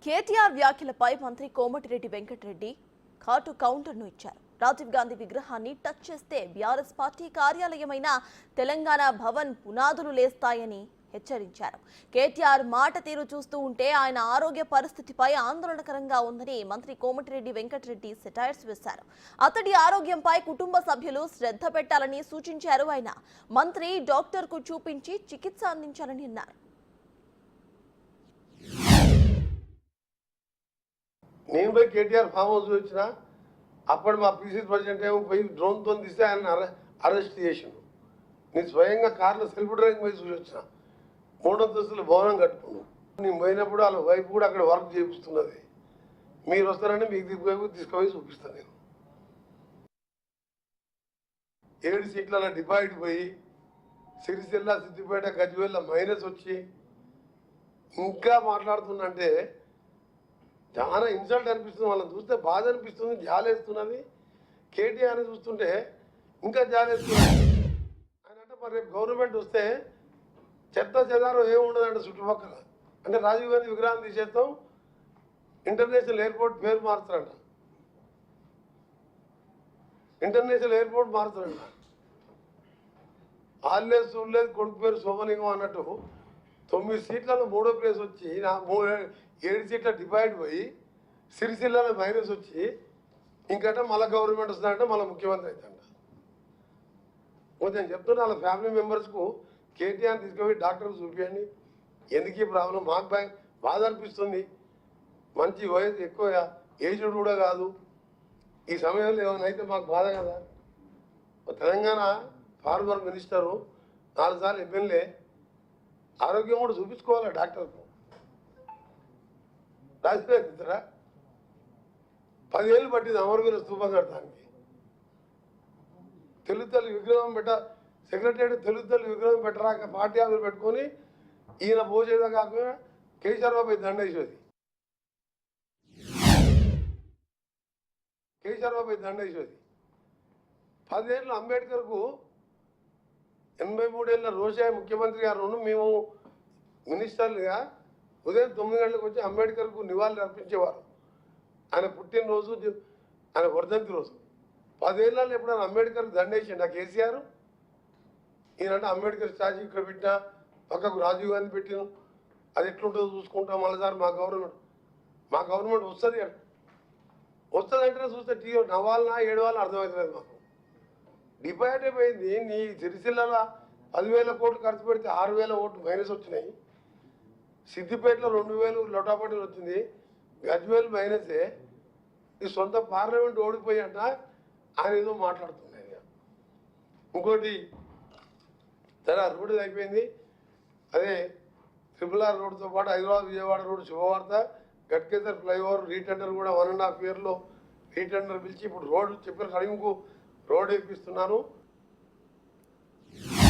కేటీఆర్ వ్యాఖ్యలపై మంత్రి కోమటిరెడ్డి వెంకటరెడ్డి ఘాటు కౌంటర్ను ఇచ్చారు. రాజీవ్ గాంధీ విగ్రహాన్ని టచ్ చేస్తే బీఆర్ఎస్ పార్టీ కార్యాలయమైన తెలంగాణ భవన్ పునాదులు లేస్తాయని హెచ్చరించారు. కేటీఆర్ మాట తీరు చూస్తూ ఉంటే ఆయన ఆరోగ్య పరిస్థితిపై ఆందోళనకరంగా ఉందని మంత్రి కోమటిరెడ్డి వెంకటరెడ్డి సెటైర్స్ వేశారు. అతడి ఆరోగ్యంపై కుటుంబ సభ్యులు శ్రద్ధ పెట్టాలని సూచించారు. ఆయన మంత్రి డాక్టర్కు చూపించి చికిత్స అందించాలని అన్నారు. నేను పోయి కేటీఆర్ ఫామ్ హౌస్ వచ్చిన అప్పుడు మా పీసీ ప్రెసిడెంట్ ఏమో పోయి డ్రోన్తో తీస్తే ఆయన అరెస్ట్ చేసిండు. నేను స్వయంగా కార్లో సెల్ఫ్ డ్రైవింగ్ పోయి చూసి వచ్చిన. 3 అంతస్తుల భవనం కట్టుకున్నాను. నేను పోయినప్పుడు వాళ్ళ వైఫ్ కూడా అక్కడ వర్క్ చేపిస్తున్నది. మీరు వస్తారని మీకు తీసుకుపోయి చూపిస్తాను. నేను 7 సీట్ల డిపాజిట్ పోయి సిరిసిల్ల, సిద్దిపేట, గజ్వేల్ల మైనస్ వచ్చి ఇంకా మాట్లాడుతున్నా అంటే చాలా ఇన్సల్ట్ అనిపిస్తుంది. వాళ్ళని చూస్తే బాధ అనిపిస్తుంది, జాలేస్తున్నది. కేటీఆర్ని చూస్తుంటే ఇంకా జాలేస్తున్నది. ఆయన అంటే మరి రేపు గవర్నమెంట్ వస్తే చెత్త చెదారం ఏముండదంటే చుట్టుపక్కల అంటే రాజీవ్ గాంధీ విగ్రహం తీసేస్తాం, ఇంటర్నేషనల్ ఎయిర్పోర్ట్ పేరు మారుతారంట. International airport మారుతారంట. ఆల్లేదు చూడలేదు కొడుకు పేరు సోమలింగం అన్నట్టు 9 సీట్లలో 3వ ప్లేస్ వచ్చి 7 సీట్ల డివైడ్ పోయి సిరిసిల్లలో మైనస్ వచ్చి ఇంకట మళ్ళీ గవర్నమెంట్ వస్తుందంటే మళ్ళీ ముఖ్యమంత్రి అవుతాంట. నేను చెప్తున్నా వాళ్ళ ఫ్యామిలీ మెంబర్స్కు కేటీఆర్ తీసుకుపోయి డాక్టర్కి చూపించండి. ఎందుకు ఈ ప్రాబ్లం మాకు బాధ అనిపిస్తుంది. మంచి వయసు ఎక్కువ ఏజ్డ్ కూడా కాదు. ఈ సమయంలో ఏమైనా అయితే మాకు బాధ కదా. తెలంగాణ ఫార్మర్ మినిస్టరు 4 సార్లు ఎమ్మెల్యే ఆరోగ్యం కూడా చూపించుకోవాలి డాక్టర్కు. రాజకీయ 10 ఏళ్ళు పట్టింది అమరవీర స్తూపం కట్టడానికి. తెలుగు తల్లి విగ్రహం సెక్రటరీ తెలుగు తల్లి విగ్రహం పెట్టరాక పార్టీ ఆఫీస్ పెట్టుకొని ఈయన భోజేదా కాకుండా కేసీఆర్బాబు దండేశ్వరి 10 ఏళ్ళు అంబేద్కర్కు 83 ఏళ్ళ రోషయ్య ముఖ్యమంత్రి గారు మేము మినిస్టర్లుగా ఉదయం 9 గంటలకు వచ్చి అంబేద్కర్కు నివాళులు అర్పించేవారు. ఆయన పుట్టినరోజు, ఆయన వర్ధంతి రోజు. 10 ఏళ్ళలో ఎప్పుడైనా అంబేద్కర్కి దండేసిండు ఆ కేసీఆర్. ఈయనంటే అంబేద్కర్ స్టాచ్యూ ఇక్కడ పెట్టినా పక్కకు రాజీవ్ గాంధీ పెట్టిన అది ఎట్లుంటుందో చూసుకుంటాం. మళ్ళీసారి మా గవర్నమెంట్ వస్తుంది అంటేనే చూస్తే టీవీ నవ్వాలన్నా ఏడవాలని అర్థమవుతలేదు మాకు. డిపాజిట్ అయిపోయింది. నీ సిరిసిల్లలో 10,000 కోట్లు ఖర్చు పెడితే 6,000 ఓట్లు మైనస్ వచ్చినాయి. సిద్దిపేటలో 2,000 లొటాపటీలు వచ్చింది. గజ్వేల్ మైనసే. ఈ సొంత పార్లమెంట్ ఓడిపోయి అంట ఆయన ఏదో మాట్లాడుతున్నాయి. ఇంకోటి సరే రోడ్డు అయిపోయింది. అదే RRR రోడ్డుతో పాటు హైదరాబాద్ విజయవాడ రోడ్డు శుభవార్త. గట్కేసర్ ఫ్లైఓవర్ రీటెండర్ కూడా 1.5 yearలో రీటెండర్ పిలిచి ఇప్పుడు రోడ్డు చెప్పిన టైంకు రోడ్ వేపిస్తున్నాను.